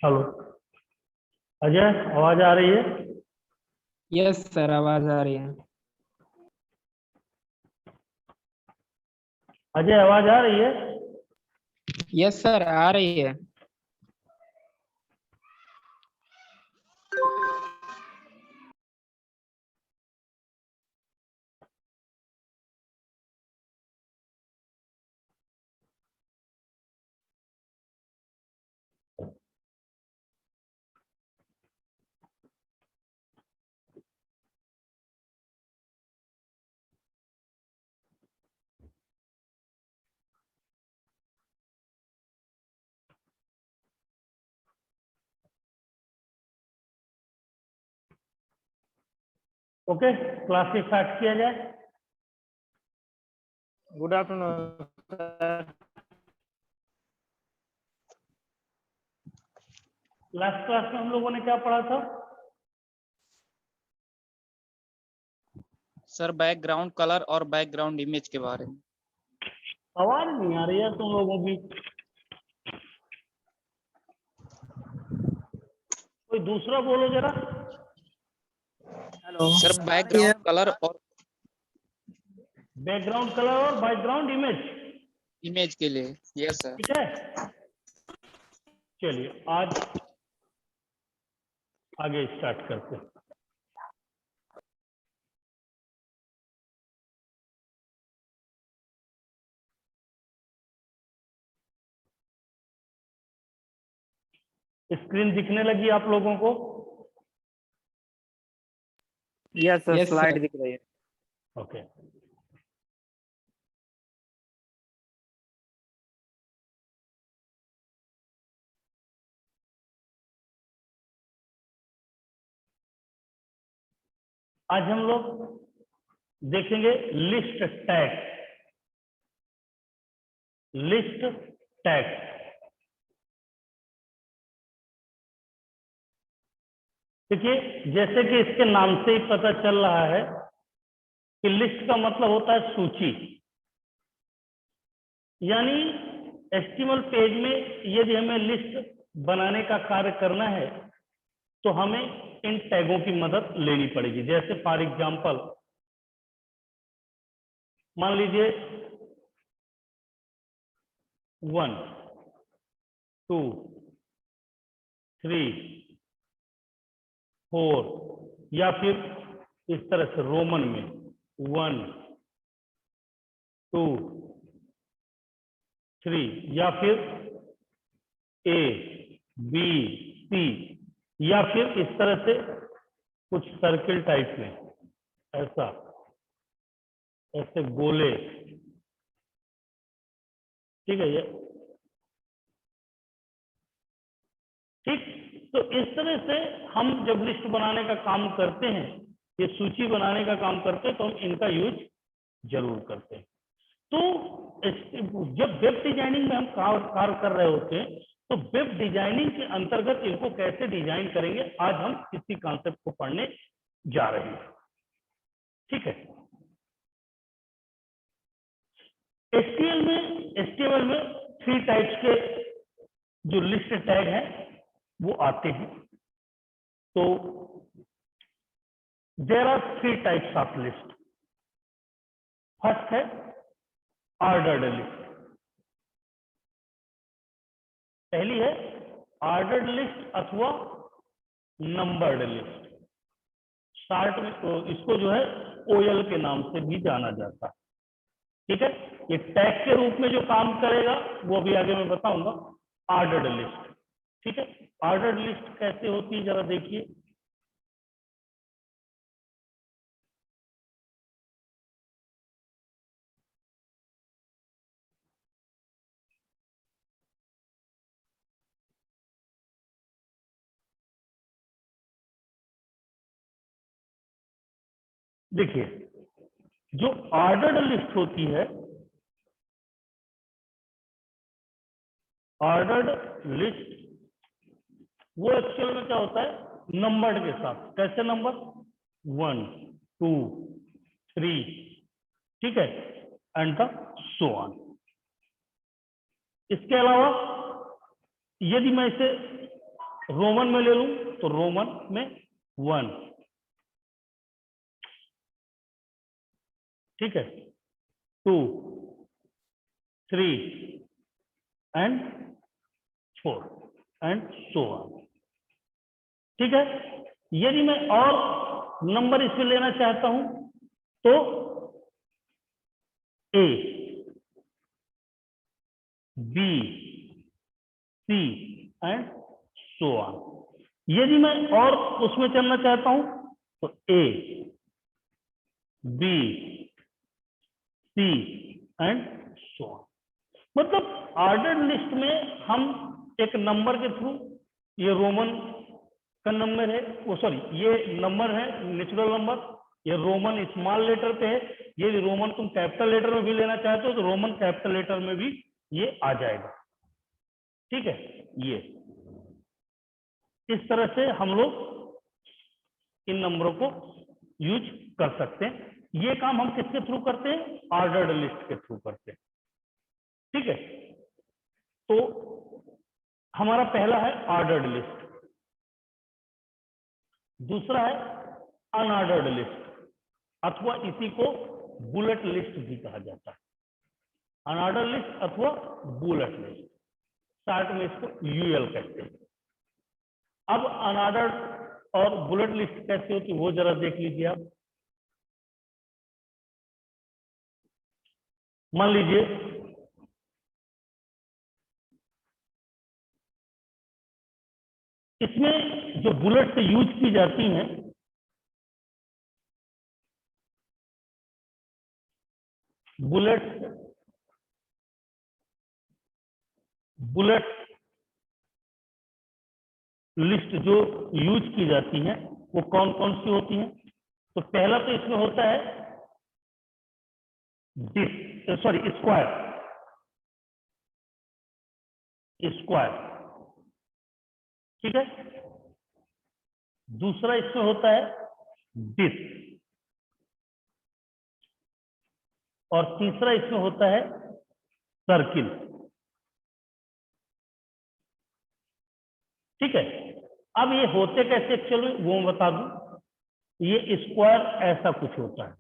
Hello Ajay, आवाज आ रही है? यस सर, आवाज आ रही है। अजय, आवाज आ रही है? यस सर, आ रही है। ओके, क्लास स्टार्ट किया जाए। Good afternoon sir. Last class में हम लोगों ने क्या पढ़ा था? सर बैकग्राउंड कलर और बैकग्राउंड इमेज के बारे में। आवाज नहीं आ रही है तुम लोगों की। कोई दूसरा बोलो जरा। हेलो सर, बैकग्राउंड कलर और बैकग्राउंड कलर और बैकग्राउंड इमेज। इमेज के लिए। Yes sir. ठीक है, चलिए आज आगे स्टार्ट करते हैं। स्क्रीन दिखने लगी आप लोगों को? यस सर, स्लाइड दिख रही है। ओके, आज हम लोग देखेंगे लिस्ट टैग। लिस्ट टैग, देखिए जैसे कि इसके नाम से ही पता चल रहा है कि लिस्ट का मतलब होता है सूची। यानी एचटीएमएल पेज में यदि हमें लिस्ट बनाने का कार्य करना है तो हमें इन टैगों की मदद लेनी पड़ेगी। जैसे फॉर एग्जांपल मान लीजिए 1 2 3 4, या फिर इस तरह से रोमन में 1 2 3, या फिर ए बी सी, या फिर इस तरह से कुछ सर्किल टाइप में, ऐसा ऐसे गोले। ठीक है ये ठीक। तो इस तरह से हम जब लिस्ट बनाने का काम करते हैं, ये सूची बनाने का काम करते हैं, तो हम इनका यूज जरूर करते हैं। तो जब वेब डिजाइनिंग में हम कार्य कर रहे होते हैं तो वेब डिजाइनिंग के अंतर्गत इनको कैसे डिजाइन करेंगे, आज हम इसी कॉन्सेप्ट को पढ़ने जा रहे हैं। ठीक है, एचटीएमएल में 3 टाइप्स के जो लिस्ट टैग है वो आते हैं। तो there are 3 types of list. First है ऑर्डर्ड लिस्ट। पहली है ऑर्डर्ड लिस्ट अथवा नंबर्ड लिस्ट। शार्ट में तो इसको जो है ओएल के नाम से भी जाना जाता है। ठीक है, ये टैग के रूप में जो काम करेगा वो भी आगे मैं बताऊंगा। ऑर्डर्ड लिस्ट, ठीक है। ऑर्डर्ड लिस्ट कैसे होती है जरा देखिए। देखिए जो ऑर्डर्ड लिस्ट होती है, ऑर्डर्ड लिस्ट वो एक्चुअल में क्या होता है, नंबर्ड के साथ। कैसे नंबर? 1 2 3, ठीक है, एंड द सो ऑन। इसके अलावा यदि मैं इसे रोमन में ले लूं तो रोमन में 1, ठीक है, 2, 3 एंड 4 एंड सो ऑन। ठीक है, यदि मैं और नंबर इसमें लेना चाहता हूं तो A, B, C and so on. यदि मैं और उसमें चलना चाहता हूं तो A, B, C and so on. मतलब ऑर्डर्ड लिस्ट में हम एक नंबर के थ्रू, ये रोमन का नंबर है, वो सॉरी ये नंबर है नेचुरल नंबर, ये रोमन स्मॉल लेटर पे है, ये रोमन तुम कैपिटल लेटर में भी लेना चाहते हो तो रोमन कैपिटल लेटर में भी ये आ जाएगा। ठीक है, ये इस तरह से हम लोग इन नंबरों को यूज कर सकते हैं। ये काम हम किसके थ्रू करते हैं? ऑर्डर्ड लिस्ट के थ्रू करते हैं। ठीक है, तो हमारा पहला है ऑर्डर्ड लिस्ट, दूसरा है अनऑर्डर्ड लिस्ट, अथवा इसी को बुलेट लिस्ट भी कहा जाता है। अनऑर्डर्ड लिस्ट अथवा बुलेट लिस्ट, शॉर्ट में इसको यूएल कहते हैं। अब अनऑर्डर्ड और बुलेट लिस्ट कैसे होती है वो जरा देख लीजिए आप। मान लीजिए इसमें जो बुलेट से यूज की जाती हैं बुलेट लिस्ट जो यूज की जाती हैं वो कौन कौन सी होती हैं? तो पहला तो इसमें होता है स्क्वायर, ठीक है। दूसरा इसमें होता है डिस, और तीसरा इसमें होता है सर्किल। ठीक है, अब ये होते कैसे एक्चुअल में वो मैं बता दूं। ये स्क्वायर ऐसा कुछ होता है,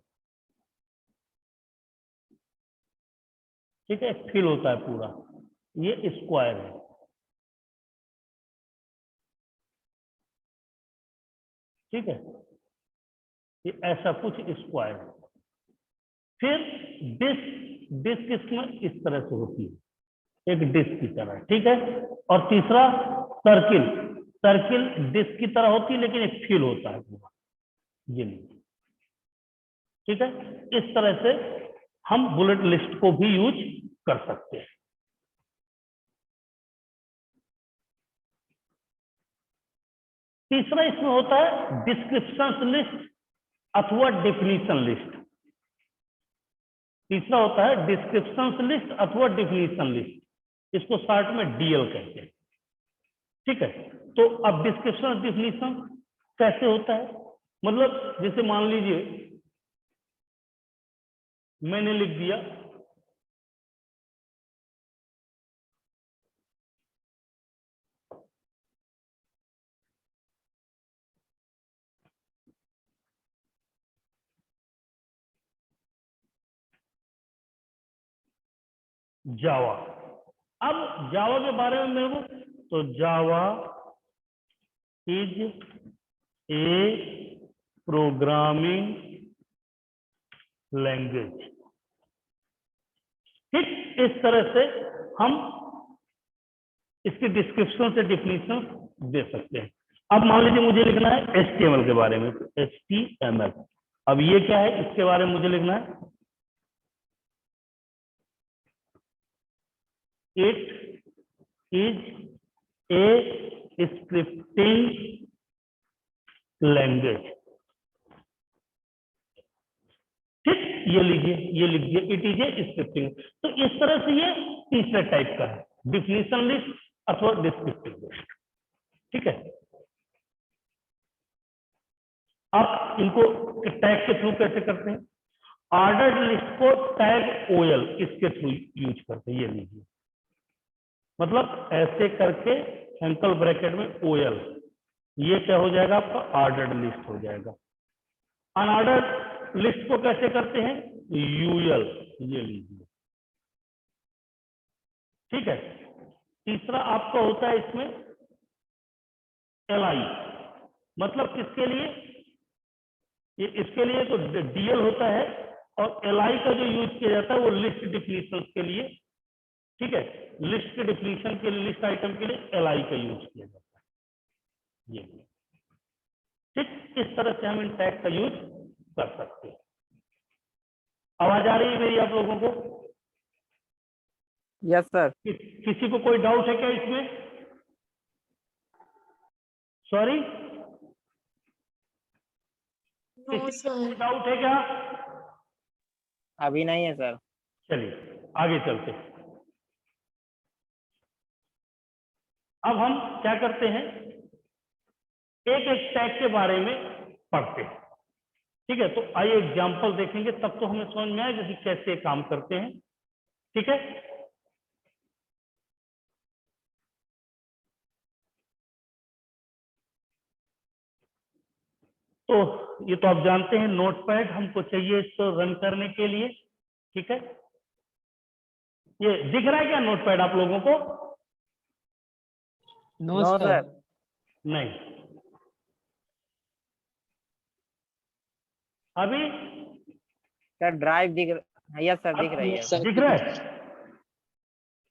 ठीक है, फिल होता है पूरा, ये स्क्वायर है। ठीक है, ये ऐसा कुछ स्क्वायर है। फिर डिस्क इसमें इस तरह से होती है, एक डिस्क की तरह, ठीक है। और तीसरा सर्किल डिस्क की तरह होती है लेकिन एक फिल होता है पूरा, ये नहीं। ठीक है, इस तरह से हम बुलेट लिस्ट को भी यूज कर सकते हैं। तीसरा इसमें होता है डिस्क्रिप्शन लिस्ट अथवा डेफिनेशन लिस्ट। तीसरा होता है डिस्क्रिप्शन लिस्ट अथवा डेफिनेशन लिस्ट, इसको शॉर्ट में डीएल कहते हैं। ठीक है, तो अब डिस्क्रिप्शन डेफिनेशन कैसे होता है? मतलब जैसे मान लीजिए मैंने लिख दिया जावा। अब जावा के बारे में मेरे को, तो Java is a programming language. ठीक, इस तरह से हम इसके डिस्क्रिप्शन से डिफिनीशन दे सकते हैं। अब मान लीजिए मुझे लिखना है HTML के बारे में, तो HTML, अब ये क्या है इसके बारे में मुझे लिखना है, it is a scripting language. ठीक, ये लीजिए, ये लिख दिया, इट इज ए स्क्रिप्टिंग। तो इस तरह से ये तीसरे टाइप का है, डिफिनीशन लिस्ट अथवा डिस्क्रिप्टिव लिस्ट। ठीक है, आप इनको टैग के थ्रू कैसे करते हैं? ऑर्डर्ड लिस्ट को टैग OL इसके थ्रू यूज करते हैं। ये लीजिए, मतलब ऐसे करके एंकल ब्रैकेट में OL, ये क्या हो जाएगा आपका ऑर्डर्ड लिस्ट हो जाएगा। अनऑर्डर्ड लिस्ट को कैसे करते हैं, UL, ये लीजिए, ठीक है। तीसरा आपका होता है इसमें LI, मतलब किसके लिए, ये इसके लिए तो DL होता है, और LI का जो यूज किया जाता है वो लिस्ट डिफिनीशन के लिए, ठीक है, लिस्ट के डिफिनीशन के लिए, लिस्ट आइटम के लिए LI का यूज किया जाता है, ये ठीक। इस तरह से हम इन टैग का यूज कर सकते हैं। आवाज आ रही है मेरी आप लोगों को? Yes sir. किसी को कोई डाउट है क्या इसमें? सॉरी, किसी को कोई डाउट है क्या? अभी नहीं है सर। चलिए आगे चलते हैं। अब हम क्या करते हैं, एक एक टैग के बारे में पढ़ते हैं, ठीक है। तो आइए एग्जांपल देखेंगे, तब तो हमें समझ में आएगा कि कैसे काम करते हैं, ठीक है। तो ये तो आप जानते हैं, नोटपैड हमको चाहिए इसको रन करने के लिए, ठीक है। ये दिख रहा है क्या नोटपैड आप लोगों को? No sir. नहीं, अभी सर ड्राइव दिख रहा, यस सर दिख रही है। दिख रहा है?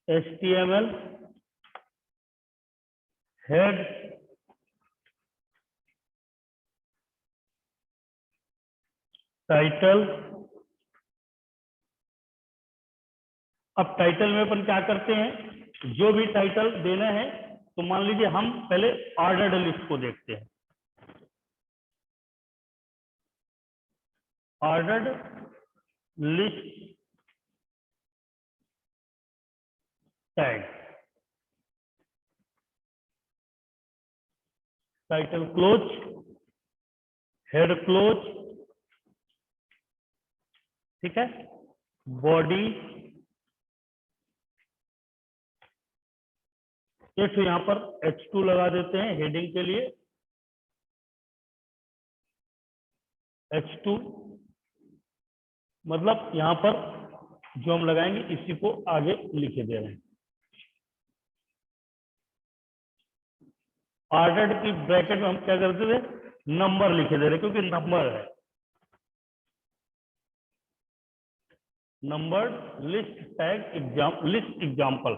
HTML head title. अब टाइटल में अपन क्या करते हैं, जो भी टाइटल देना है, तो मान लीजिए हम पहले ऑर्डर्ड लिस्ट को देखते हैं। Ordered list tag, title close, head close, ठीक है, बॉडी, ये तो यहां पर H2 लगा देते हैं हेडिंग के लिए, H2 मतलब यहां पर जो हम लगाएंगे इसी को आगे लिखे दे रहे हैं। ऑर्डर्ड की ब्रैकेट में हम क्या करते थे, नंबर लिखे दे रहे, क्योंकि नंबर है, number list tag exam, list example,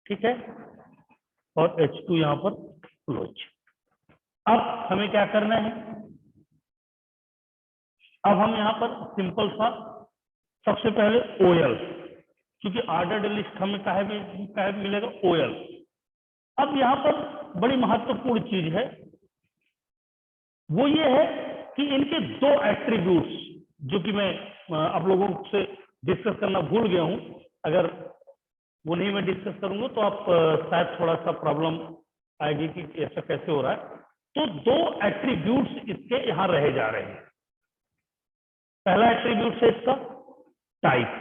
ठीक है, और H2 यहां पर क्लोज। अब हमें क्या करना है, अब हम यहां पर सिंपल सा सबसे पहले OL, क्योंकि ऑर्डर्ड लिस्ट हमें काहे मिलेगा, OL। अब यहां पर बड़ी महत्वपूर्ण चीज है, वो ये है कि इनके दो एट्रीब्यूट्स, जो कि मैं आप लोगों से डिस्कस करना भूल गया हूं, अगर वो नहीं मैं डिस्कस करूंगा तो आप शायद थोड़ा सा प्रॉब्लम आएगी कि ऐसा कैसे हो रहा है। तो दो एट्रीब्यूट्स इसके यहां रहे जा रहे हैं। पहला एट्रीब्यूट है इसका टाइप।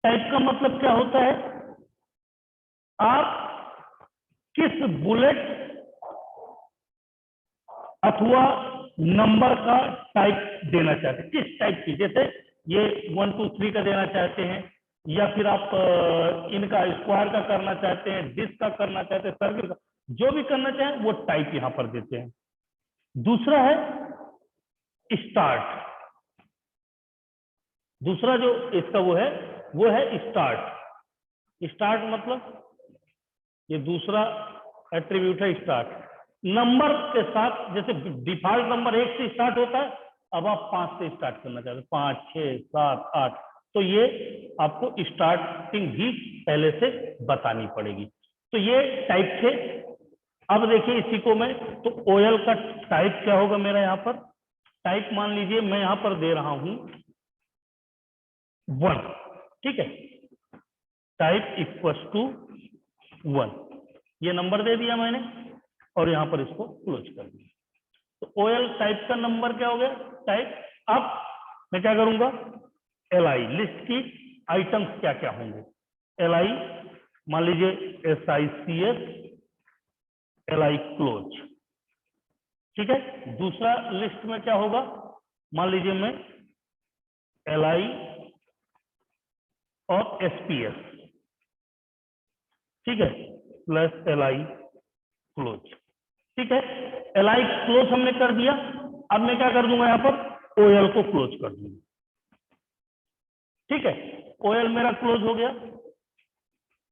टाइप का मतलब क्या होता है, आप किस बुलेट अथवा नंबर का टाइप देना चाहते हैं, किस टाइप की, जैसे ये 1 2 3 का देना चाहते हैं, या फिर आप इनका स्क्वायर का करना चाहते हैं, डिस्क का करना चाहते हैं, सर्कल का, जो भी करना चाहें वो टाइप यहां पर देते हैं। दूसरा है स्टार्ट, दूसरा जो इसका वो है स्टार्ट। स्टार्ट मतलब ये दूसरा एट्रीब्यूट है स्टार्ट। नंबर के साथ, जैसे डिफॉल्ट नंबर 1 से स्टार्ट होता है, अब आप 5 से स्टार्ट करना चाहते हैं, 5 6 7 8, तो ये आपको स्टार्टिंग भी पहले से बतानी पड़ेगी। तो ये टाइप थे। अब देखिए इसी को मैं, तो OL का टाइप क्या होगा मेरा यहाँ पर, टाइप मान लीजिए मैं यहाँ पर दे रहा हूं 1, ठीक है, टाइप इक्वल्स टू 1, ये नंबर दे दिया मैंने और यहां पर इसको क्लोज कर दिया। तो OL टाइप का नंबर क्या हो गया, टाइप। अब मैं क्या करूंगा, LI लिस्ट की आइटम्स क्या क्या होंगे। LI मान लीजिए SICS LI क्लोज, ठीक है। दूसरा लिस्ट में क्या होगा, मान लीजिए मैं LI और SPS, ठीक है, प्लस LI क्लोज, ठीक है। LI क्लोज हमने कर दिया। अब मैं क्या कर दूंगा, यहां पर OL को क्लोज कर दूंगा, ठीक है। OL मेरा क्लोज हो गया,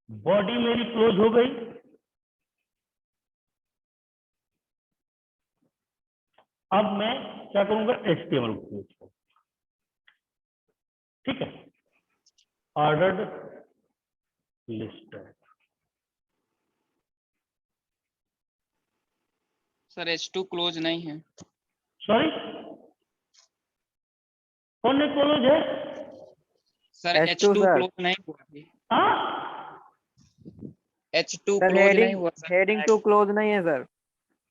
बॉडी मेरी क्लोज हो गई। अब मैं क्या करूंगा, HTML क्लोज करूंगा, ठीक है। ऑर्डर्ड लिस्ट है सर H2 क्लोज नहीं है। सॉरी, कौन ने क्लोज है? Sir H2 H2 sir. Close नहीं हुआ अभी। हाँ, H2 सर क्लोज नहीं हुआ सर। हेडिंग 2 क्लोज नहीं है सर।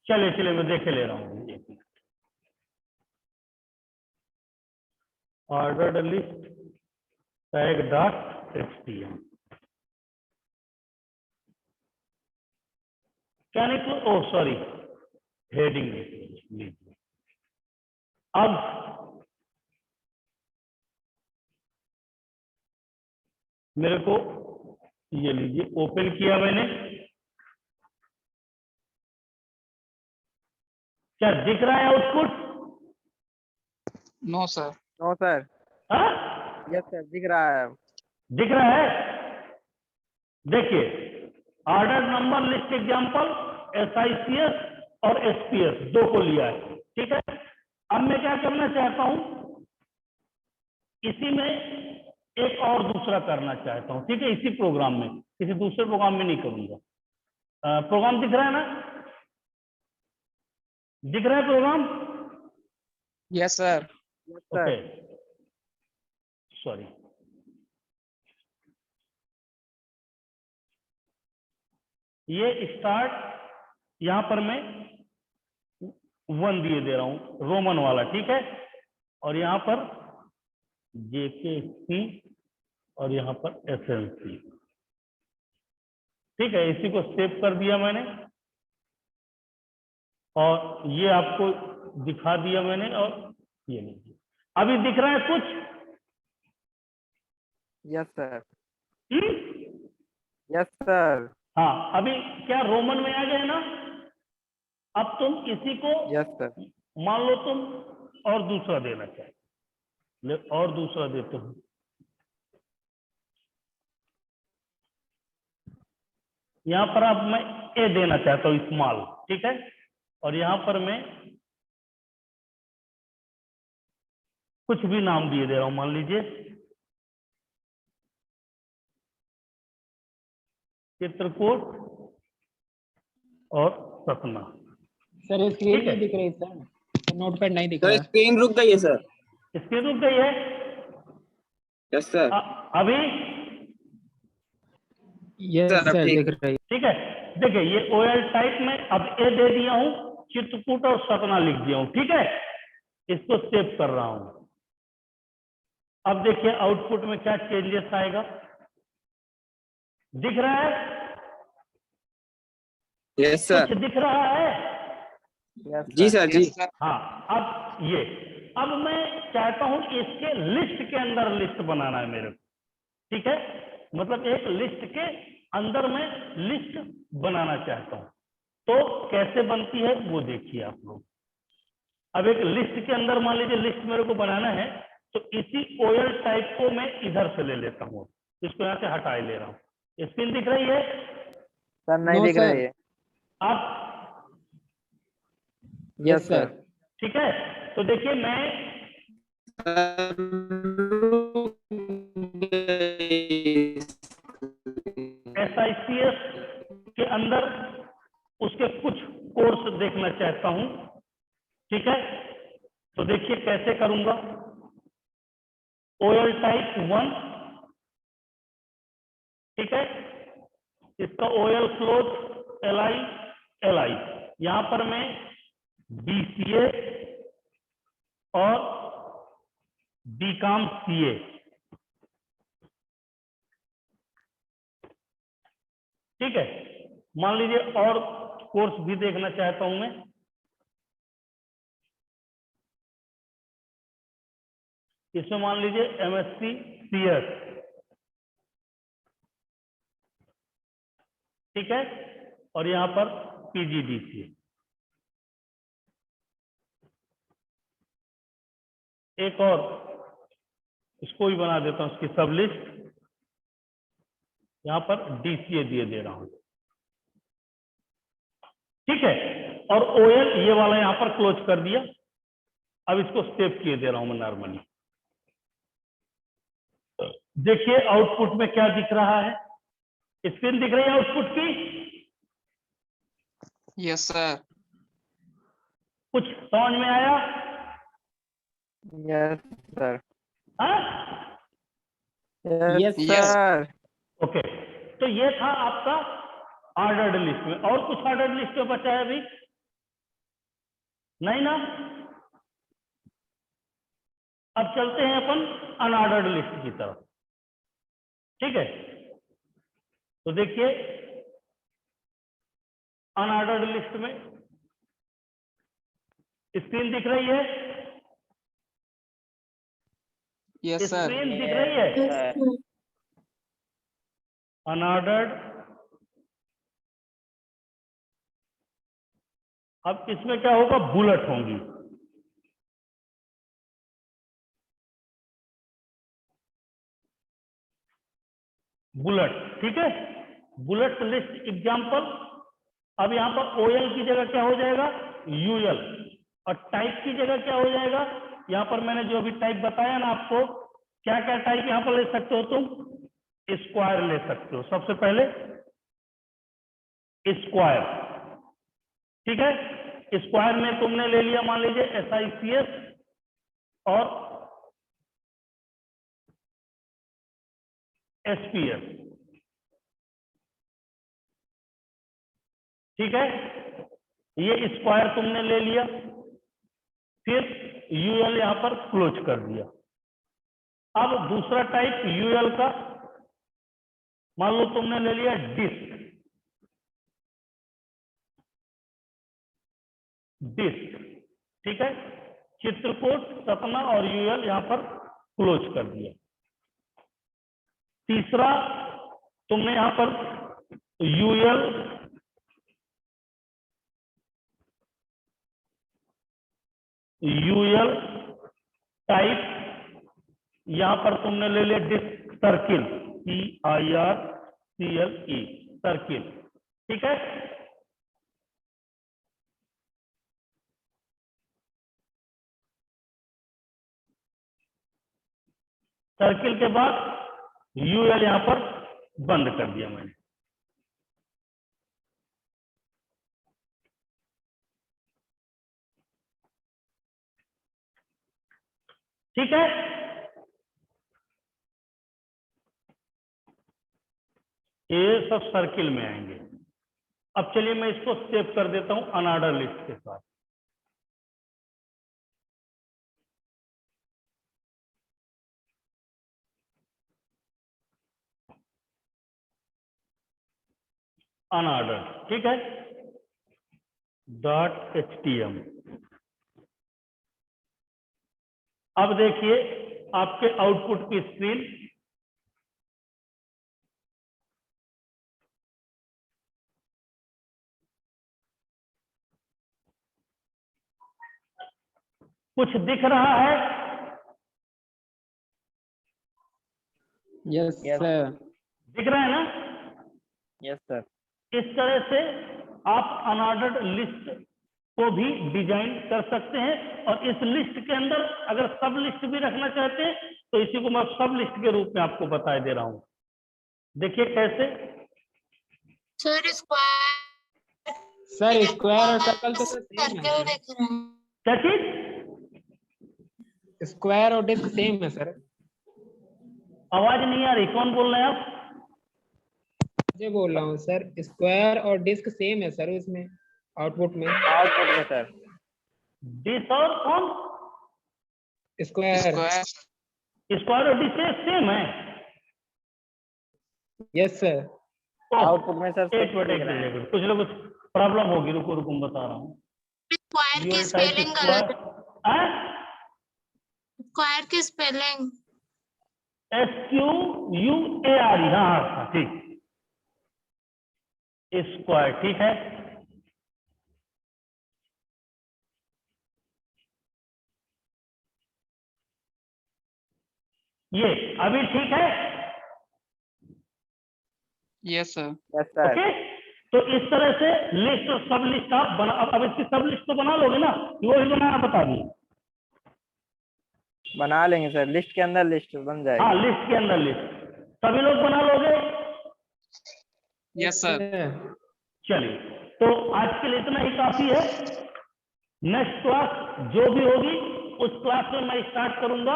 चलिए चलिए मैं देखे ले रहा हूँ। Ordered list tag dot HTML क्या नहीं, ओ सॉरी, हेडिंग लीजिए। अब मेरे को ये लीजिए, ओपन किया मैंने, क्या दिख रहा है output? No sir. No sir. हाँ, यस सर दिख रहा है। दिख रहा है। देखिए, order number list example SICS और SPS दो को लिया है, ठीक है। अब मैं क्या करना चाहता हूं, इसी में एक और दूसरा करना चाहता हूं, ठीक है। इसी प्रोग्राम में, किसी दूसरे प्रोग्राम में नहीं करूंगा। प्रोग्राम दिख रहा है ना, दिख रहा है program? Yes sir. Yes sir. Okay, sorry, ये स्टार्ट यहां पर मैं 1 दिए दे रहा हूं, रोमन वाला, ठीक है। और यहां पर JKC और यहां पर SNC, ठीक है। इसी को सेव कर दिया मैंने और ये आपको दिखा दिया मैंने। और ये लीजिए, अभी दिख रहा है कुछ? Yes sir. हम्म? Yes sir. हाँ, अभी क्या रोमन में आ गए ना। अब तुम इसी को यस सर। मान लो तुम और दूसरा देना चाहे, ले और दूसरा देते हो। यहां पर अब मैं ए देना चाहता हूं, स्मॉल, ठीक है। और यहां पर मैं कुछ भी नाम दिए दे रहा हूं, मान लीजिए चित्रकूट और सतना, सर ये ठीक स्क्रीन है। नहीं दिख रही सर, नोटपैड नहीं दिख सर रहा। स्क्रीन रुक गई है सर। इसकी रुक गई है। Yes sir. अभी यस सर अब सर ठीक दिख रही। ठीक है। देखिए, ये OL टाइप में अब ए दे दिया हूं, चित्रकूट और सतना लिख दिया हूं, ठीक है। इसको सेव कर रहा हूं। अब देखिए आउटपुट में क्या चेंजेस आएगा, दिख रहा है? यस कुछ सर। दिख रहा है? यस जी सर। सर जी। Yes sir. हाँ, अब ये, अब मैं चाहता हूं इसके लिस्ट के अंदर लिस्ट बनाना है मेरे को, ठीक है। मतलब एक लिस्ट के अंदर मैं लिस्ट बनाना चाहता हूं, तो कैसे बनती है वो देखिए आप लोग। अब एक लिस्ट के अंदर मान लीजिए लिस्ट मेरे को बनाना है, तो इसी OL टाइप को मैं इधर से ले लेता हूँ, इसको यहाँ से हटा ले रहा हूँ। स्क्रीन दिख रही है? सर नहीं नो दिख सर। रही है। अब यस सर। ठीक है, तो देखिए मैं SICS के अंदर उसके कुछ कोर्स देखना चाहता हूं, ठीक है। तो देखिए कैसे करूंगा, OL टाइप 1, ठीक है। इसका OL क्लोज LI यहां पर मैं BCA और BCOM CA ठीक है, मान लीजिए और कोर्स भी देखना चाहता हूं मैं, इसमें मान लीजिए MSc CS, ठीक है, और यहां पर PGDCA। एक और इसको भी बना देता हूं, इसकी सब लिस्ट, यहां पर DCA दे रहा हूं, ठीक है, और OL ये वाला यहां पर क्लोज कर दिया। अब इसको सेव किए दे रहा हूं मैं नॉर्मली। देखिए आउटपुट में क्या दिख रहा है, स्क्रीन दिख रही है आउटपुट की, Yes, sir. कुछ समझ में आया? Yes, sir. हाँ, Yes, Yes. sir. ओके। तो ये था आपका ऑर्डर्ड लिस्ट में। और कुछ ऑर्डर्ड लिस्ट में बचा है अभी? नहीं ना? अब चलते हैं अपन अनऑर्डर्ड लिस्ट की तरफ, ठीक है। तो देखिए अनऑर्डर्ड लिस्ट में स्क्रीन दिख रही है, Yes, sir. स्क्रीन दिख रही है, Yes, sir. अनऑर्डर्ड। अब इसमें क्या होगा, बुलेट होंगी, बुलेट, ठीक है, बुलेट लिस्ट एग्जांपल। अब यहां पर OL की जगह क्या हो जाएगा, UL, और टाइप की जगह क्या हो जाएगा, यहां पर मैंने जो अभी टाइप बताया ना आपको, क्या क्या टाइप यहां पर ले सकते हो तुम, स्क्वायर ले सकते हो, सबसे पहले स्क्वायर, ठीक है। स्क्वायर में तुमने ले लिया मान लीजिए SICS और SPS, ठीक है, ये स्क्वायर तुमने ले लिया, फिर UL यहां पर क्लोज कर दिया। अब दूसरा टाइप UL का, मान लो तुमने ले लिया डिस्क, डिस्क, ठीक है, चित्रकूट, सपना और UL यहां पर क्लोज कर दिया। तीसरा तुमने यहां पर UL टाइप, यहां पर तुमने ले लिया डिस्क सर्किल, CIRCLE, सर्किल, ठीक है। सर्किल के बाद UL यहां पर बंद कर दिया मैंने, ठीक है। ये सब सर्किल में आएंगे। अब चलिए मैं इसको सेव कर देता हूं अनऑर्डर लिस्ट के साथ। अनऑर्डर, ठीक है, .htm। अब देखिए आपके आउटपुट की स्क्रीन, कुछ दिख रहा है? Yes, Yes. sir. दिख रहा है ना? Yes, sir. इस तरह से आप अनऑर्डर्ड लिस्ट को भी डिजाइन कर सकते हैं। और इस लिस्ट के अंदर अगर सब लिस्ट भी रखना चाहते हैं तो इसी को मैं सब लिस्ट के रूप में आपको बता दे रहा हूं। देखिए कैसे, सर स्क्वायर सर स्क्वायर और सर्कल तो सेम है सर्कल दिख रहा है। क्या चीज? सर, स्क्वायर और डिस्क सेम है सर। आवाज नहीं आ रही, कौन बोल रहे हैं आप? मुझे बोल रहा हूँ सर, स्क्वायर और डिस्क सेम है सर उसमें, आउटपुट में। Output में sir. डिस और कौन? स्क्वायर। Square. स्क्वायर और डिस सेम है। Yes sir. आउटपुट में सर 8/8 मिलेगा। कुछ ना कुछ प्रॉब्लम होगी, रुको रुको मैं बता रहा हूँ। स्क्वायर की स्पेलिंग गलत है। स्क्वायर की स्पेलिंग SQUARE, हाँ ठीक, स्क्वायर ठीक है। ये अभी ठीक है। Yes sir. Yes sir. Okay, तो इस तरह से लिस्ट और सब लिस्ट आप बना, अब इसकी सब लिस्ट तो बना लोगे ना, वो ही बनाना बता दिए। बना लेंगे सर, लिस्ट के अंदर लिस्ट बन हाँ, जाएगी। लिस्ट के अंदर लिस्ट सभी लोग बना लोगे। Yes sir. चलिए, तो आज के लिए इतना ही काफी है। नेक्स्ट क्लास जो भी होगी उस क्लास में मैं स्टार्ट करूंगा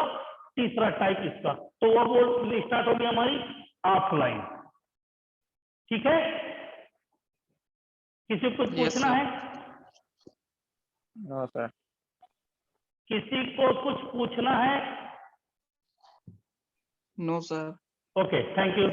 तीसरा टाइप इसका, तो वो स्टार्ट होगी हमारी ऑफलाइन। ठीक है, किसी को कुछ Yes, पूछना sir. है? No sir. किसी को कुछ पूछना है? No sir. Okay, thank you.